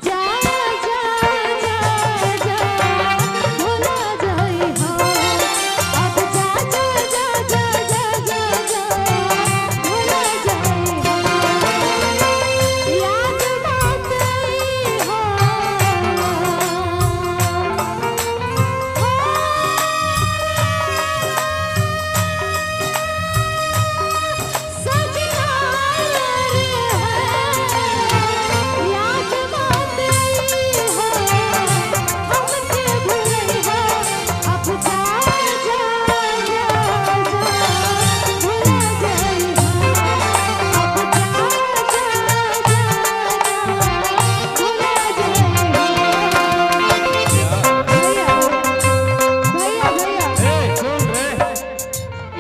जा जा जा जा भुला जाई हो अब जा जा जा जा जा जा जा भुला जाई हो याद बात आई हो सजना रे याद बात आई हो हमके भूलई हो अब जा जा जा जा भुला जाई हो अब जा जा जा जा भुला जाई हो भैया भैया ए सुन रे,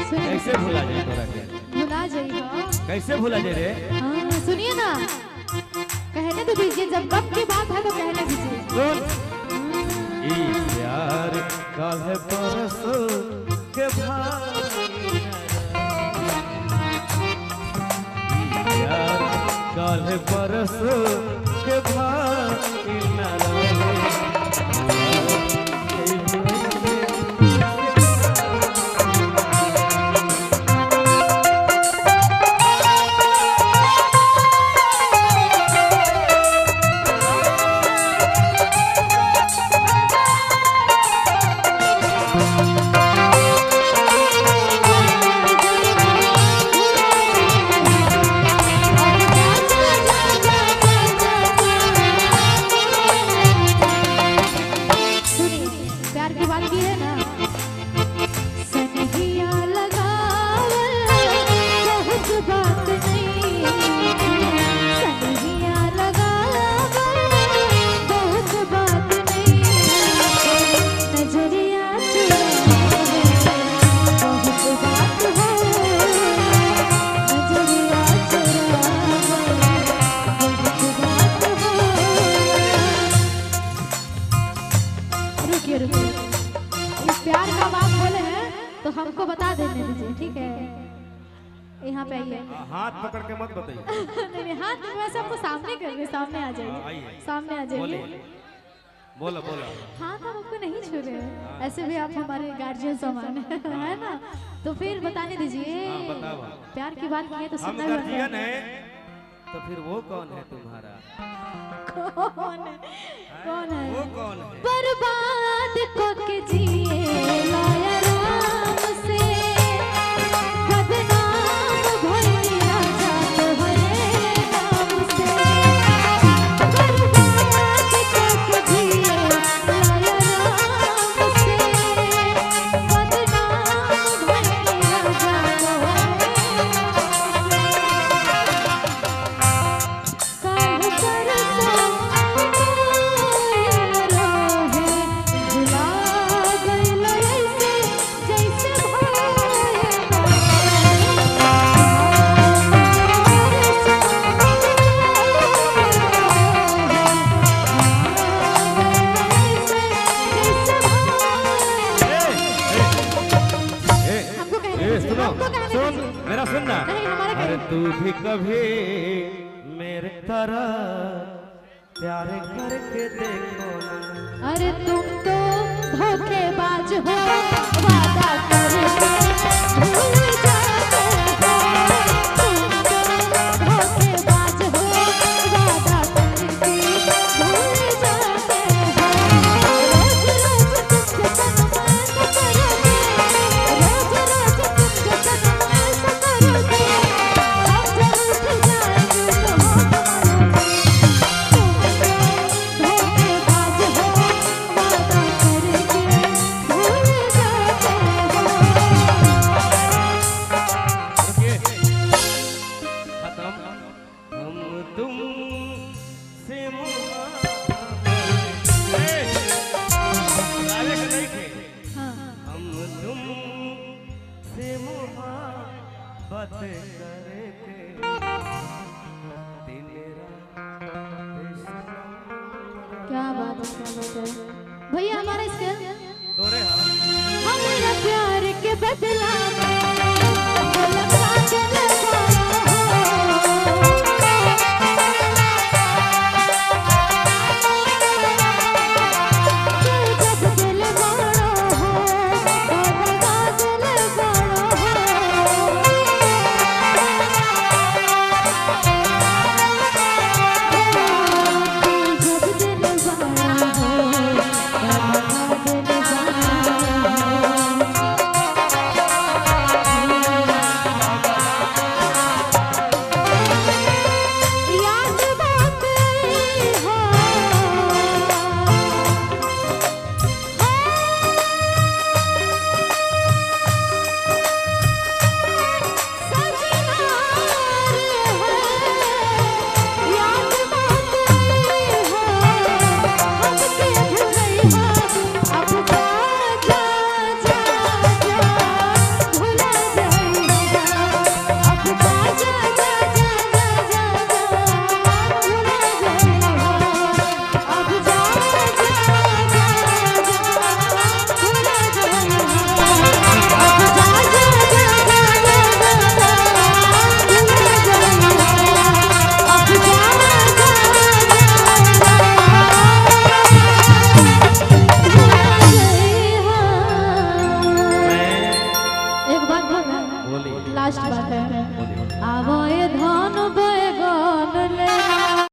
सुनिए कैसे भुला जाए तोरा के? भुला जाई हो कैसे भुला जाए रे? हाँ सुनिए ना कहने तो दीजिए जब वक्त की बात है तो कहने दीजिए सुन ई प्यार कल परसों के भाई प्यार कल परसों के भाई न रहे सुनिए प्यार की बात की है ना सनहिया लगावल बहुत बात नहीं सनहिया लगावल बहुत बात नहीं नजरिया चुरावल बहुत बात है नजरिया चुरावल बहुत बात है रुकिए रुकिए इस प्यार का बात बोले हैं तो हमको बता देने दीजिए ठीक है यहाँ पे आइए हाथ पकड़ के मत बताइए। नहीं नहीं हाथ में वैसे आपको सामने कर रहे सामने आ जाइए आइए। सामने आ बोले जाइए बोला बोला हाथ हम आपको नहीं छू रहे हैं ऐसे भी आप हमारे गार्जियन समान हैं, है ना तो फिर बताने दीजिए हाँ, बताओ। प्यार की बात की है तो हम सुनना भी गार्जियन बनता है। है तो फिर वो कौन है तुम्हारा? कौन है कौन है वो कौन है? बर्बाद को के जिए लाया राम से बदनाम भइली राजा तोहरे नाम से बर्बाद को के जिए लाया राम से बदनाम भइली राजा तोहरे काल परसों रहे भुला गइल ऐसे जैसे हमको कहने दीजिए, सुनो हमको कहने सुन दीजिए। मेरा सुनना। नहीं, हमारा अरे कहने- तू भी कभी मेरे तरह प्यार करके देखो ना। अरे तुम तो धोखेबाज हो वादा करके भूल जाते हो तुम तो धोखेबाज हो वादा करके भूल जाते हो रोज रोज तुझको सनम ऐसा करोगे रोज रोज तुझको सनम ऐसा करोगे हम जब उठ जाएंगे तो हम मरोगे धोखेबाज हो वादा करके भूल जाते हो रुकिए। खत्म। हम तुम से गावे के नहीं थे। हाँ हम तुम से मोहब्बत करेंगे दिन रात क्या बात है भैया हमारा स्केल दोरे हाथ हमारा प्यार के बदला में